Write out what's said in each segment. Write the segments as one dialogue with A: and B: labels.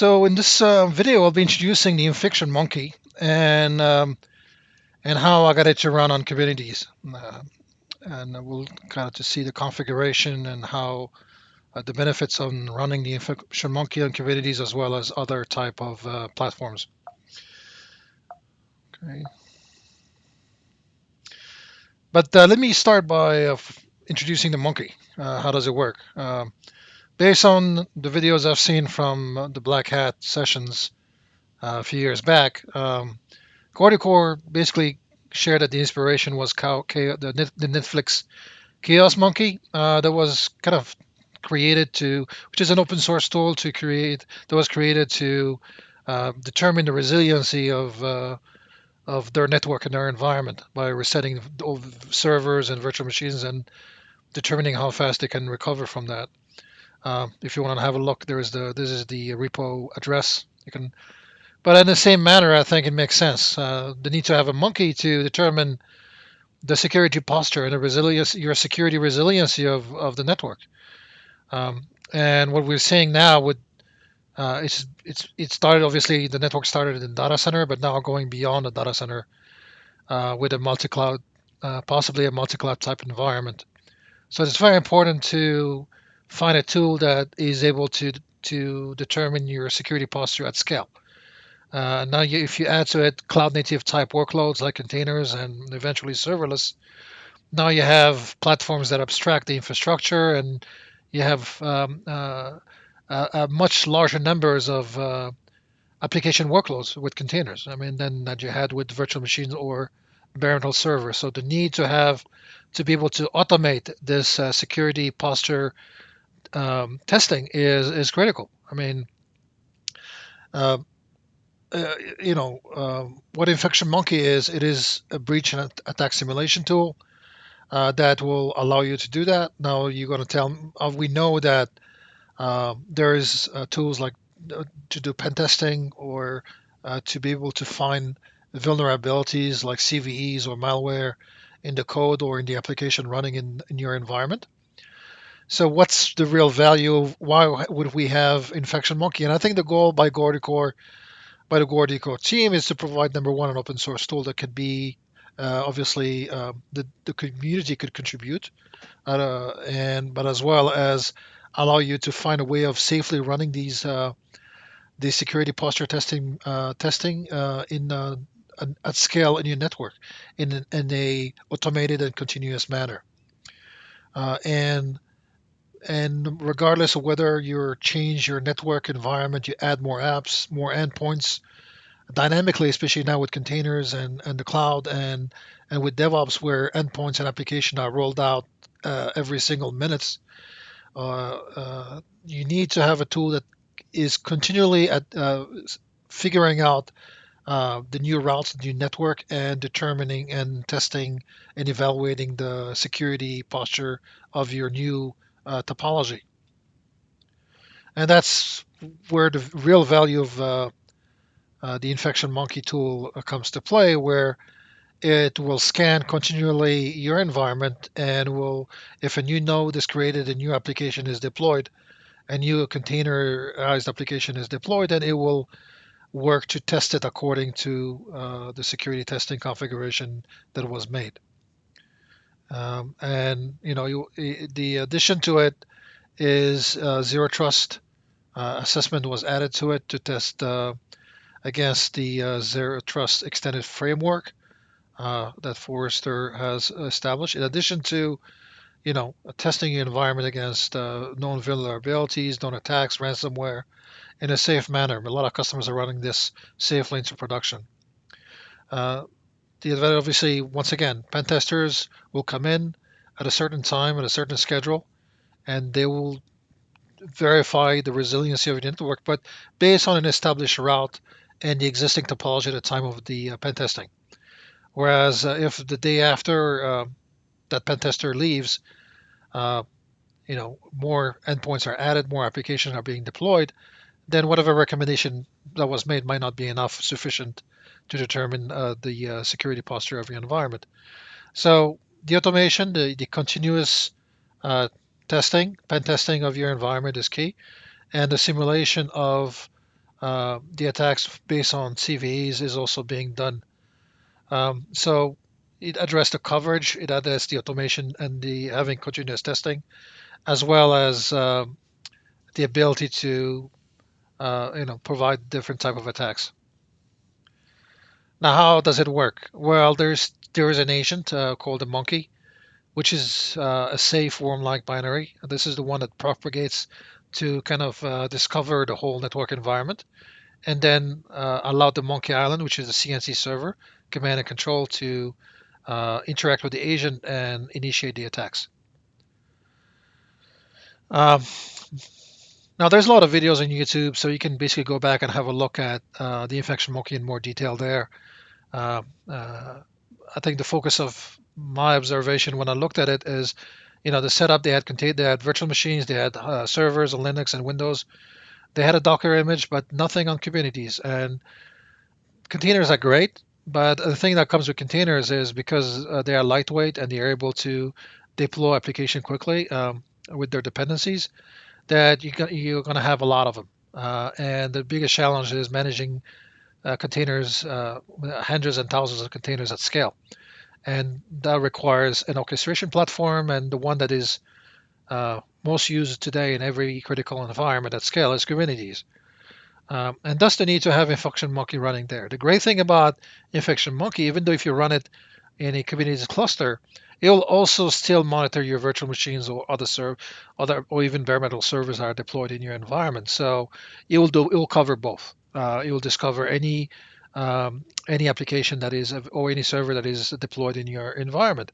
A: So in this video, I'll be introducing the infection monkey and how I got it to run on Kubernetes. And we'll kind of to see the configuration and how the benefits on running the infection monkey on Kubernetes as well as other type of platforms. Okay. But let me start by introducing the monkey. How does it work? Based on the videos I've seen from the Black Hat sessions a few years back, Guardicore basically shared that the inspiration was the Netflix Chaos Monkey that was kind of created to, which is an open source tool that was created to determine the resiliency of their network and their environment by resetting all servers and virtual machines and determining how fast they can recover from that. If you want to have a look, this is the repo address. You can, but in the same manner, I think it makes sense. The need to have a monkey to determine the security posture and the resilience, your security resiliency of the network. And what we're seeing now with it started, obviously the network started in the data center, but now going beyond the data center with a multi-cloud, possibly a multi-cloud type environment. So it's very important to find a tool that is able to determine your security posture at scale. Now, if you add to it cloud native type workloads like containers and eventually serverless, now you have platforms that abstract the infrastructure, and you have much larger numbers of application workloads with containers. I mean, than that you had with virtual machines or bare metal servers. So the need to be able to automate this security posture testing is critical. I mean, uh, what Infection Monkey is, it is a breach and attack simulation tool that will allow you to do that. Now you're going to we know that there is tools like to do pen testing or to be able to find vulnerabilities like CVEs or malware in the code or in the application running in your environment. So what's the real value of why would we have Infection Monkey? And I think the goal by the Guardicore team is to provide, number one, an open source tool that could be obviously the community could contribute, and but as well as allow you to find a way of safely running these security posture testing at scale in your network in a automated and continuous manner. And regardless of whether you change your network environment, you add more apps, more endpoints dynamically, especially now with containers and the cloud and with DevOps, where endpoints and application are rolled out every single minutes. You need to have a tool that is continually at figuring out the new routes, the new network, and determining and testing and evaluating the security posture of your new topology. And that's where the real value of the Infection Monkey tool comes to play, where it will scan continually your environment and will, if a new node is created, a new application is deployed, a new containerized application is deployed, and it will work to test it according to the security testing configuration that was made. And the addition to it is zero trust assessment was added to it to test against the zero trust extended framework that Forrester has established. In addition to testing your environment against known vulnerabilities, known attacks, ransomware, in a safe manner. A lot of customers are running this safely into production. The advantage, obviously, once again, pen testers will come in at a certain time, at a certain schedule, and they will verify the resiliency of the network, but based on an established route and the existing topology at the time of the pen testing. Whereas if the day after that pen tester leaves, uh, more endpoints are added, more applications are being deployed, then whatever recommendation that was made might not be sufficient to determine the security posture of your environment. So the automation, the continuous uh, pen testing of your environment is key, and the simulation of The attacks based on CVEs is also being done. So it addressed the coverage, it addressed the automation and the having continuous testing, as well as the ability to provide different type of attacks. Now, how does it work? Well, there is an agent called a monkey, which is a safe worm-like binary. This is the one that propagates to kind of discover the whole network environment, and then allow the monkey island, which is a CNC server, command and control, to interact with the agent and initiate the attacks. Um, Now, there's a lot of videos on YouTube, so you can basically go back and have a look at the infection monkey in more detail there. Uh, uh, I think the focus of my observation when I looked at it is, the setup they had virtual machines, they had servers on Linux and Windows, they had a Docker image, but nothing on Kubernetes. And containers are great, but the thing that comes with containers is because they are lightweight and they are able to deploy application quickly with their dependencies, that you're going to have a lot of them. And the biggest challenge is managing containers, hundreds and thousands of containers at scale. And that requires an orchestration platform, and the one that is most used today in every critical environment at scale is Kubernetes. And thus the need to have Infection Monkey running there. The great thing about Infection Monkey, even though if you run it in a Kubernetes cluster, it'll also still monitor your virtual machines or other or even bare metal servers that are deployed in your environment. So it will cover both. It will discover any application that is or any server that is deployed in your environment.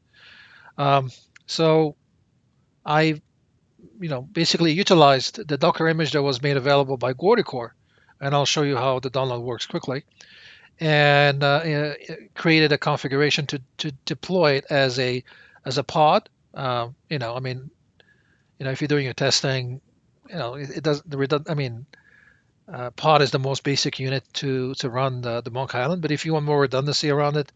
A: So I basically utilized the Docker image that was made available by Guardicore, and I'll show you how the download works quickly. And created a configuration to deploy it as a pod. If you're doing your testing, it doesn't the redund. I mean, pod is the most basic unit to run the Monk Island. But if you want more redundancy around it,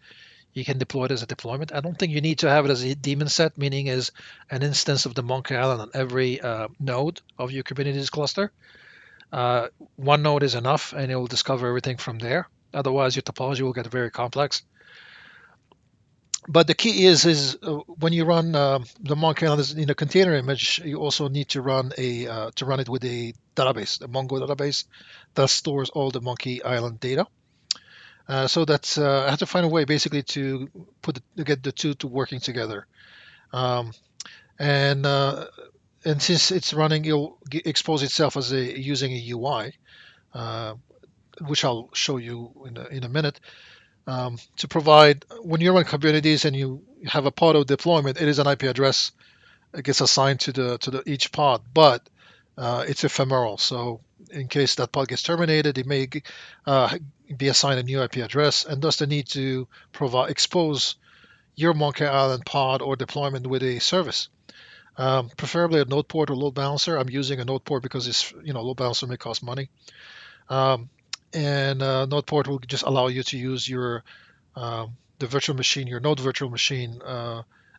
A: you can deploy it as a deployment. I don't think you need to have it as a daemon set, meaning is an instance of the Monk Island on every node of your Kubernetes cluster. One node is enough, and it will discover everything from there. Otherwise, your topology will get very complex. But the key is when you run the Monk Island in a container image, you also need to run it with a database, a Mongo database that stores all the Monkey Island data. So that's I have to find a way basically to get the two to working together. Um, and since it's running, it'll expose itself as using a UI, uh, which I'll show you in a minute. To provide when you run Kubernetes and you have a pod of deployment, it is an IP address. It gets assigned to each pod, but it's ephemeral. So in case that pod gets terminated, it may uh, be assigned a new IP address, and thus the need to expose your Monkey Island pod or deployment with a service. Preferably a node port or load balancer. I'm using a node port because it's load balancer may cost money. Um, and node port will just allow you to use the virtual machine, your node virtual machine,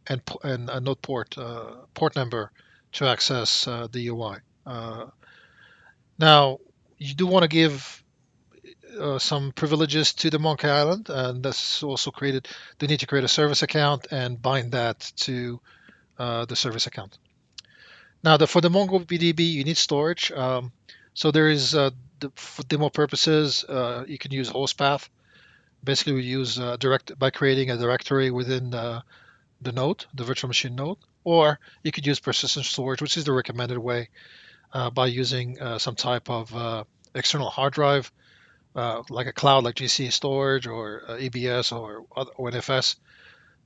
A: and a node port number to access the UI. Now, you do want to give some privileges to the Monkey Island, and that's also created. They need to create a service account and bind that to the service account. Now, for the MongoDB, you need storage. So there is for demo purposes, you can use host path. Basically, we use direct by creating a directory within the node, the virtual machine node, or you could use persistent storage, which is the recommended way by using some type of external hard drive, like a cloud, like GC storage or EBS or NFS,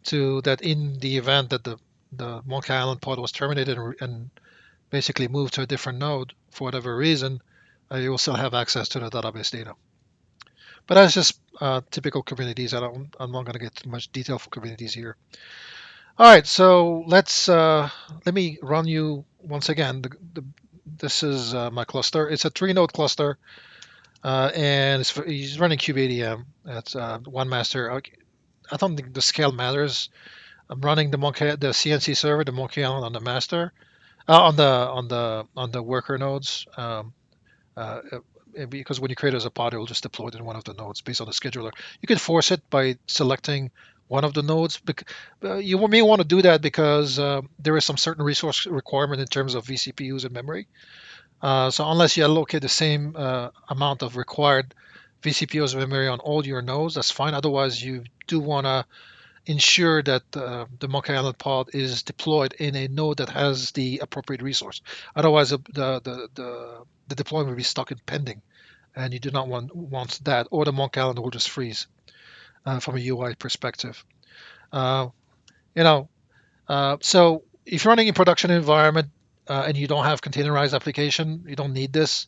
A: to that in the event that the Monkey Island pod was terminated and basically moved to a different node for whatever reason, you will still have access to the database data. But that's just typical Kubernetes. I'm not going to get too much detail for Kubernetes here. All right, so let me run you once again. This is my cluster. It's a 3-node cluster, and he's running kubeadm. That's one master. I don't think the scale matters. I'm running the CNC server, the Monkey Island on the master, on the worker nodes. because when you create it as a pod, it will just deploy it in one of the nodes based on the scheduler. You can force it by selecting one of the nodes. You may want to do that because there is some certain resource requirement in terms of vCPUs and memory. So unless you allocate the same amount of required vCPUs and memory on all your nodes, that's fine. Otherwise, you do want to ensure that the Monkey Island pod is deployed in a node that has the appropriate resource. Otherwise, the deployment will be stuck in pending, and you do not want that, or the Monkey Island will just freeze from a UI perspective. Uh, you know, so if you're running a production environment and you don't have containerized application, you don't need this.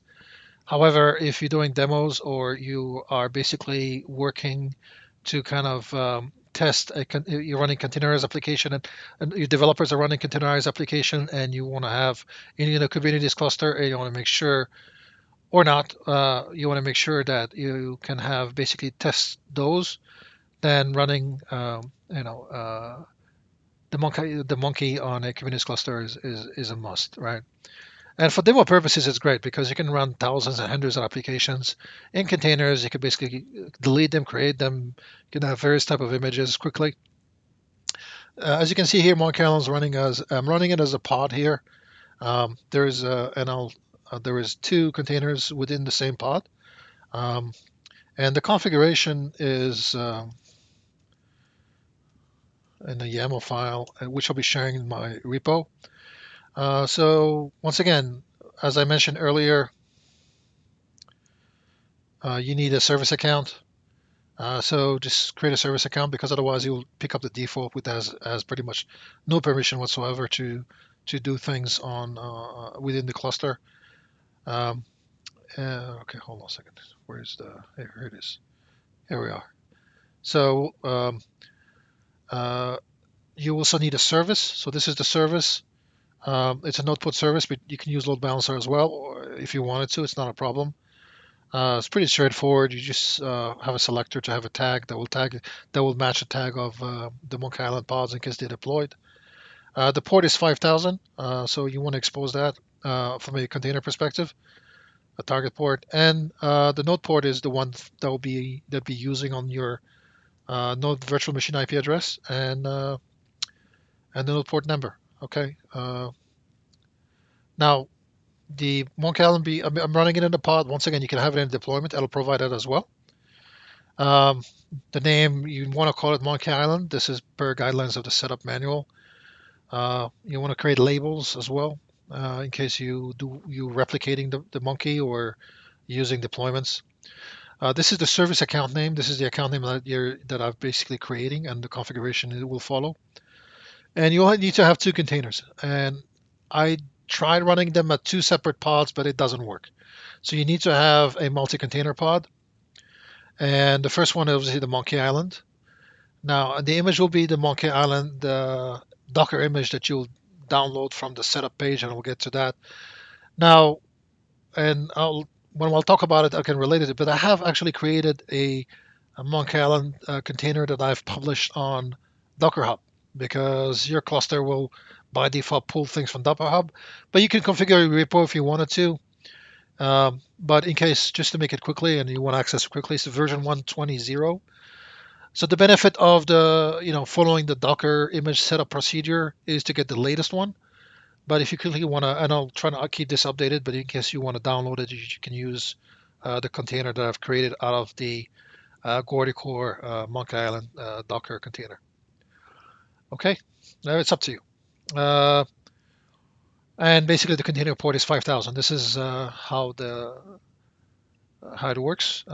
A: However, if you're doing demos or you are basically working to kind of test, you're running containerized application and your developers are running containerized application and you want to have in a Kubernetes cluster and you want to make sure or not, you want to make sure that you can have basically test those, then running, the monkey on a Kubernetes cluster is a must, right? And for demo purposes, it's great because you can run thousands and hundreds of applications in containers. You can basically delete them, create them. You can have various type of images quickly. As you can see here, Monkey Island's I'm running it as a pod here. There is two containers within the same pod, um, and the configuration is in the YAML file, which I'll be sharing in my repo. So once again, as I mentioned earlier, you need a service account. So just create a service account because otherwise you'll pick up the default with as pretty much no permission whatsoever to do things on within the cluster. Um, okay, hold on a second. Where's the here it is. Here we are. So you also need a service. So this is the service. It's a node-put service, but you can use load balancer as well, or if you wanted to. It's not a problem. It's pretty straightforward. You just have a selector to have a tag that will match the tag of the Monkey Island pods in case they're deployed. The port is 5000, so you want to expose that from a container perspective, a target port, and the node port is the one that be using on your node virtual machine IP address and the node port number. Okay. Now the Monkey Island I'm running it in the pod. Once again, you can have it in deployment. It'll provide that as well. Um, the name you want to call it Monkey Island. This is per guidelines of the setup manual. You want to create labels as well in case you replicating the monkey or using deployments. This is the service account name. This is the account name that I'm basically creating, and the configuration it will follow. And you only need to have two containers. And I tried running them at two separate pods, but it doesn't work. So you need to have a multi-container pod. And the first one is obviously the Monkey Island. Now, the image will be the Monkey Island Docker image that you'll download from the setup page, and we'll get to that. Now, and when I'll talk about it, I can relate it, but I have actually created a Monkey Island container that I've published on Docker Hub because your cluster will by default pull things from Docker Hub, but you can configure a repo if you wanted to. But in case, just to make it quickly and you want to access it quickly, it's version 1.20. So the benefit of following the Docker image setup procedure is to get the latest one. But if you quickly want to, and I'll try to keep this updated, but in case you want to download it, you can use the container that I've created out of the Guardicore Monkey Island Docker container. Okay, now it's up to you. And basically the container port is 5000. This is how it works.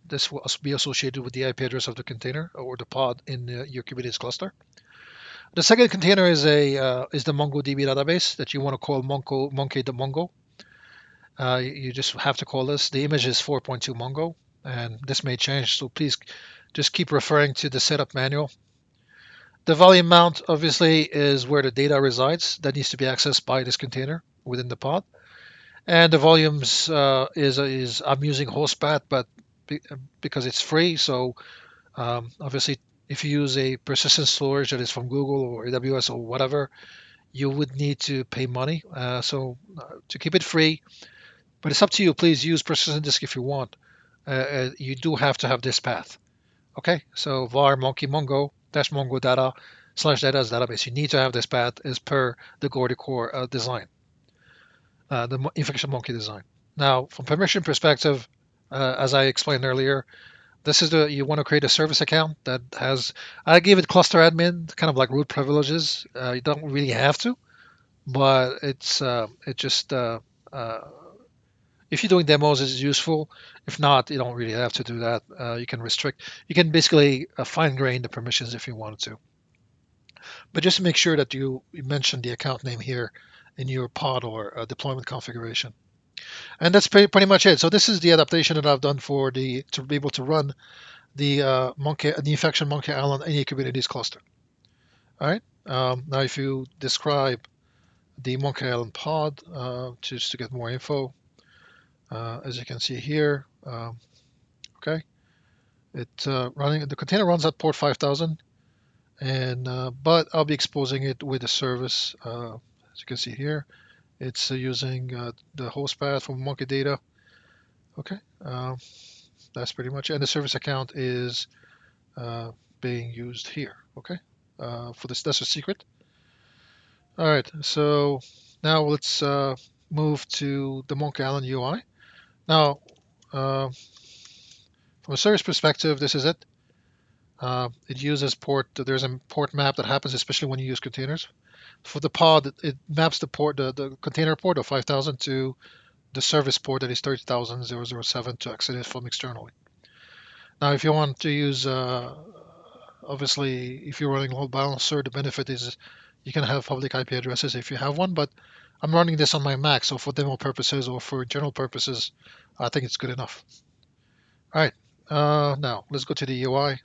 A: This will be associated with the IP address of the container or the pod in your Kubernetes cluster. The second container is the MongoDB database that you want to call monkey.mongo. You just have to call this. The image is 4.2 Mongo, and this may change, so please just keep referring to the setup manual. The volume mount obviously is where the data resides that needs to be accessed by this container within the pod. And the volumes is I'm using hostpath, but because it's free, so obviously if you use a persistent storage that is from Google or AWS or whatever, you would need to pay money. So to keep it free, But it's up to you. Please use persistent disk if you want. You do have to have this path. Okay, so var monkey mongo dash mongo data slash data is database. You need to have this path as per the Guardicore design, the infection monkey design. Now, from permission perspective, as I explained earlier, this is the you want to create a service account that has. I gave it cluster admin, kind of like root privileges. You don't really have to, but it just uh, if you're doing demos, it's useful. If not, you don't really have to do that. You can restrict. You can basically fine grain the permissions if you wanted to. But just make sure that you mention the account name here in your pod or deployment configuration. And that's pretty much it. So this is the adaptation that I've done for the to be able to run the infection monkey island in a Kubernetes cluster. All right. Now, if you describe the monkey island pod just to get more info, as you can see here, okay, it's running. The container runs at port 5000, and but I'll be exposing it with a service. As you can see here, it's using the host path from monkey data. Okay, that's pretty much it. And the service account is being used here. Okay, for this, that's a secret. All right, so now let's move to the Monkey Island UI. Now, from a service perspective, this is it. It uses port. There's a port map that happens, especially when you use containers. For the pod, it maps the port, the container port of 5000 to the service port that is 30,007 to exit it from externally. Now, if you want to use, obviously, if you're running load balancer, the benefit is you can have public IP addresses if you have one, but I'm running this on my Mac, so for demo purposes or for general purposes, I think it's good enough. All right, now let's go to the UI.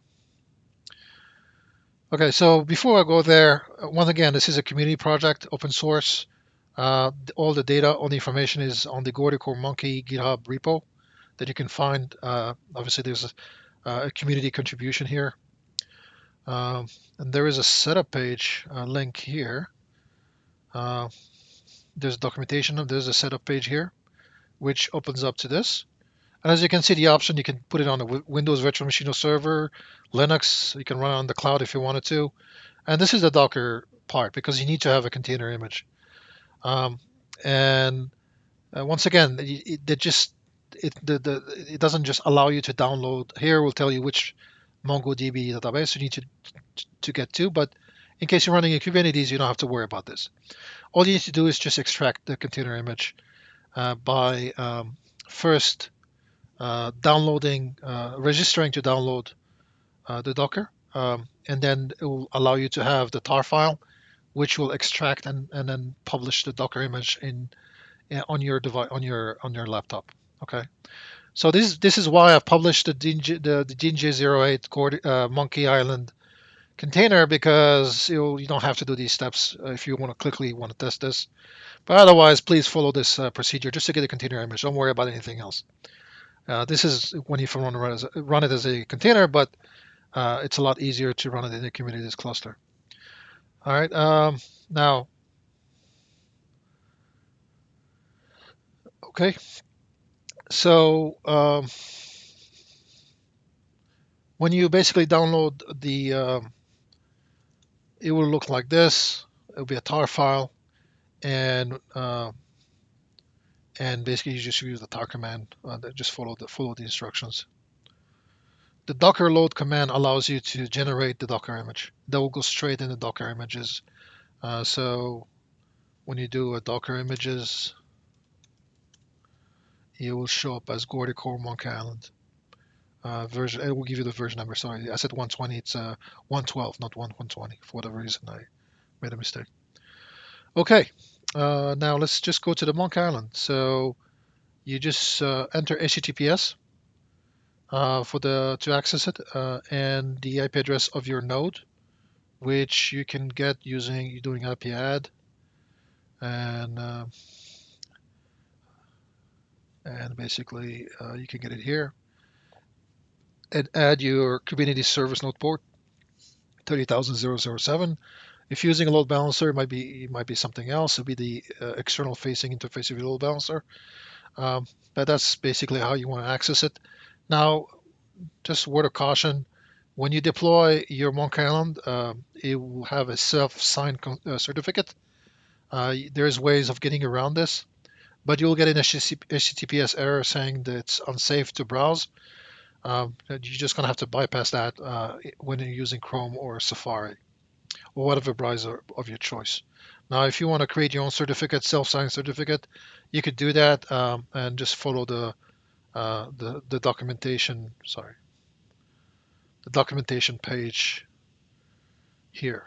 A: Okay, so before I go there, once again, this is a community project, open source. All the data, all the information is on the Guardicore Monkey GitHub repo that you can find. Obviously, there's a community contribution here. And there is a setup page link here. There's documentation, there's a setup page here, which opens up to this. And as you can see, the option, you can put it on a Windows virtual machine or server, Linux, you can run it on the cloud if you wanted to. And this is the Docker part because you need to have a container image. And once again, it doesn't just allow you to download. Here will tell you which MongoDB database you need to get to, but in case you're running a Kubernetes, you don't have to worry about this. All you need to do is just extract the container image by first downloading, registering to download the Docker, and then it will allow you to have the tar file, which will extract and then publish the Docker image on your device on your laptop. Okay, so this is why I've published the DNJ08 Monkey Island container, because you don't have to do these steps if you want to quickly want to test this. But otherwise, please follow this procedure just to get a container image. Don't worry about anything else. This is when you want to run it as a container, but it's a lot easier to run it in a Kubernetes cluster. All right, now, okay, so when you basically download it will look like this. It'll be a tar file, and basically you just use the tar command. Just follow the instructions. The Docker load command allows you to generate the Docker image. That will go straight in the Docker images. So when you do a Docker images, it will show up as Guardicore Monkey Island version. It will give you the version number. Sorry, I said 120. It's 112, not 120. For whatever reason, I made a mistake. Okay, now let's just go to the Monkey Island. So you just enter HTTPS to access it, and the IP address of your node, which you can get using doing IP add, and basically you can get it here, and add your Kubernetes service node port 30,007. If you're using a load balancer, it might be something else. It'll be the external facing interface of your load balancer. Um, but that's basically how you want to access it. Now, just a word of caution: when you deploy your Monk Island, it will have a self-signed certificate. There's ways of getting around this, but you'll get an HTTPS error saying that it's unsafe to browse. You're just going to have to bypass that when you're using Chrome or Safari or whatever browser of your choice. Now, if you want to create your own certificate, self-signed certificate, you could do that and just follow the documentation. Sorry, the documentation page here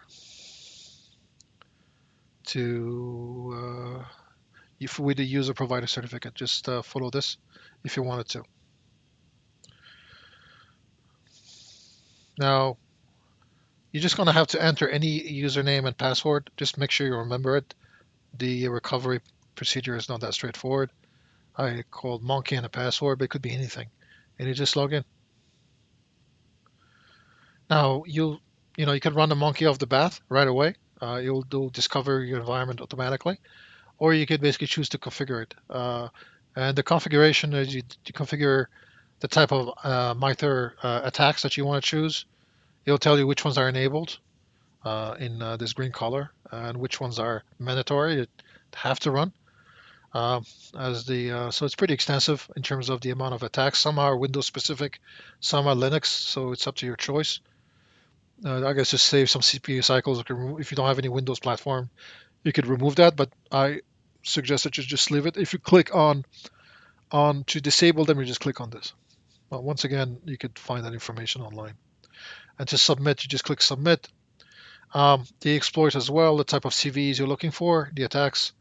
A: to if with the user provider certificate. Just follow this if you wanted to. Now, you're just going to have to enter any username and password. Just make sure you remember it. The recovery procedure is not that straightforward. I called monkey and a password, but it could be anything. And you just log in. Now you can run the monkey off the bat right away. You'll discover your environment automatically, or you could basically choose to configure it. And the configuration is you configure the type of MITRE attacks that you want to choose. It'll tell you which ones are enabled in this green color and which ones are mandatory to have to run. So it's pretty extensive in terms of the amount of attacks. Some are Windows specific, some are Linux, so it's up to your choice. I guess just save some CPU cycles. If you don't have any Windows platform, you could remove that, but I suggest that you just leave it. If you click on to disable them, you just click on this. Well, once again, you could find that information online. And to submit, you just click submit. The exploit as well, the type of CVEs you're looking for, the attacks,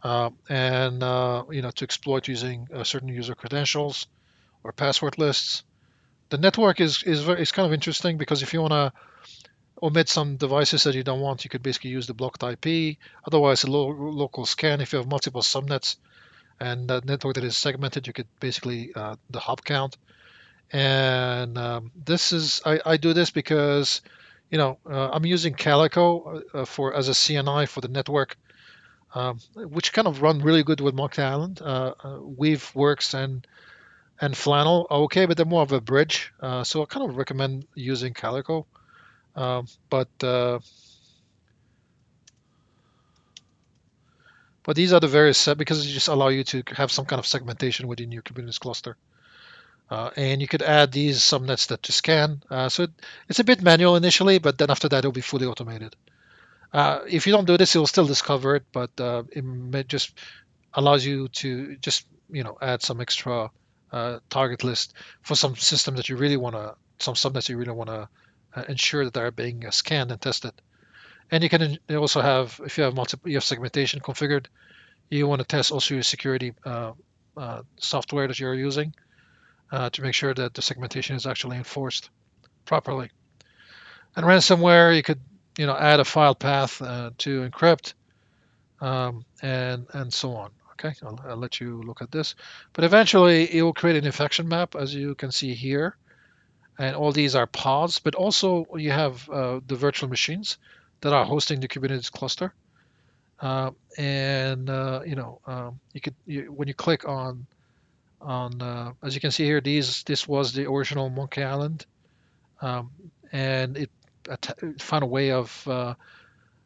A: and to exploit using certain user credentials or password lists. The network is kind of interesting because if you want to omit some devices that you don't want, you could basically use the blocked IP. Otherwise, a local scan. If you have multiple subnets and a network that is segmented, you could basically the hop count. And I do this because I'm using Calico for as a CNI for the network, which kind of run really good with Monkey Island. Weave works and Flannel are okay, but they're more of a bridge. So I kind of recommend using Calico. But But these are the various set because they just allow you to have some kind of segmentation within your Kubernetes cluster. And you could add these subnets that to scan. It's a bit manual initially, but then after that it'll be fully automated. If you don't do this, you'll still discover it, but it may just allows you to just add some extra target list for some system that you really want to, some subnets you really want to ensure that they're being scanned and tested. And you also have, if you have multiple, you have segmentation configured, you want to test also your security software that you're using to make sure that the segmentation is actually enforced properly. And ransomware, you could add a file path to encrypt and so on. Okay, I'll let you look at this. But eventually, it will create an infection map, as you can see here. And all these are pods, but also you have the virtual machines that are hosting the Kubernetes cluster. And when you click on as you can see here, this was the original Monkey Island, um, and it found a way of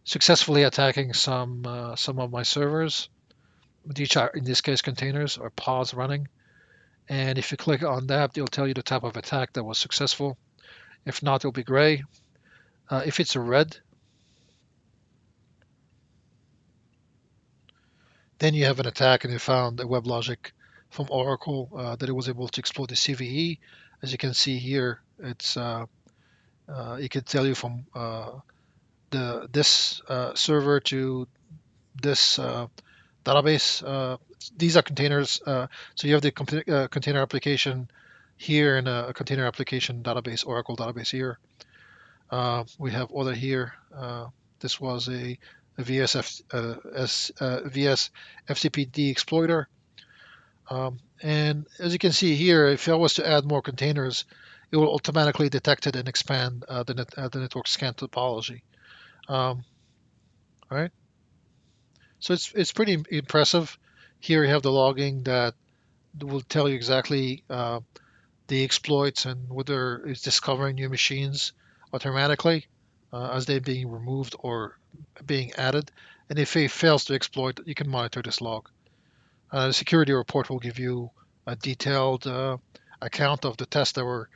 A: successfully attacking some of my servers, which are in this case containers or pods running. And if you click on that, it'll tell you the type of attack that was successful. If not, it'll be gray. If it's a red, then you have an attack and you found a WebLogic from Oracle that it was able to exploit the CVE. As you can see here, it could tell you from this server to this database. These are containers. So you have the container application here and a container application database, Oracle database here. We have other here. This was a VS FTPD exploiter. And as you can see here, if I was to add more containers, it will automatically detect it and expand the network scan topology. All right. So it's pretty impressive. Here you have the logging that will tell you exactly the exploits and whether it's discovering new machines automatically as they're being removed or being added. And if it fails to exploit, you can monitor this log. The security report will give you a detailed account of the tests that were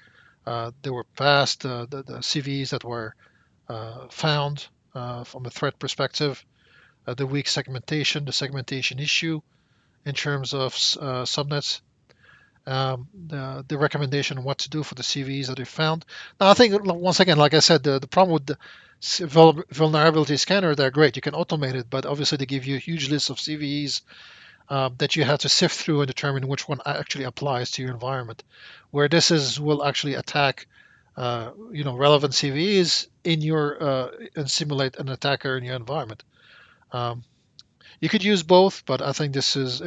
A: passed, the CVEs that were found from a threat perspective, the weak segmentation, the segmentation issue in terms of subnets, the recommendation on what to do for the CVEs that we found. Now, I think once again, like I said, the problem with the vulnerability scanner, they're great. You can automate it, but obviously they give you a huge list of CVEs that you have to sift through and determine which one actually applies to your environment. Where this is will actually attack, relevant CVEs in your and simulate an attacker in your environment. Um, you could use both, but I think this is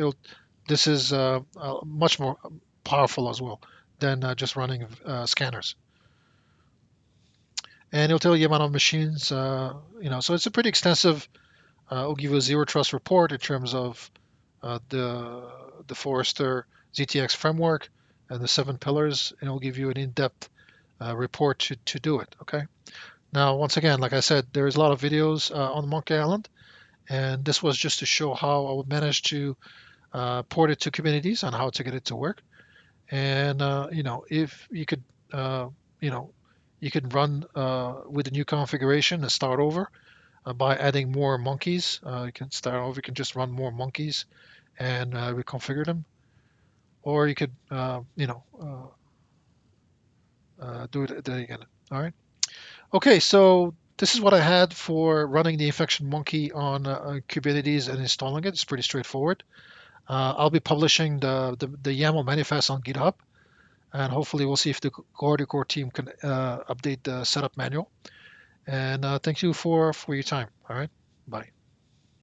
A: much more powerful as well than just running scanners. And it'll tell you the amount of machines, so it's a pretty extensive. It'll give you a zero trust report in terms of the Forrester ZTX framework and the 7 pillars, and it'll give you an in-depth report to do it. Okay. Now, once again, like I said, there's a lot of videos on Monkey Island, and this was just to show how I would manage to port it to Kubernetes and how to get it to work. And if you could, you know, you can run with the new configuration and start over by adding more monkeys. You can start over. You can just run more monkeys and reconfigure them, or you could, do it again. All right. Okay, so this is what I had for running the infection monkey on Kubernetes and installing it. It's pretty straightforward. I'll be publishing the YAML manifest on GitHub, and hopefully we'll see if the Guardicore team can update the setup manual. And thank you for your time. All right, bye.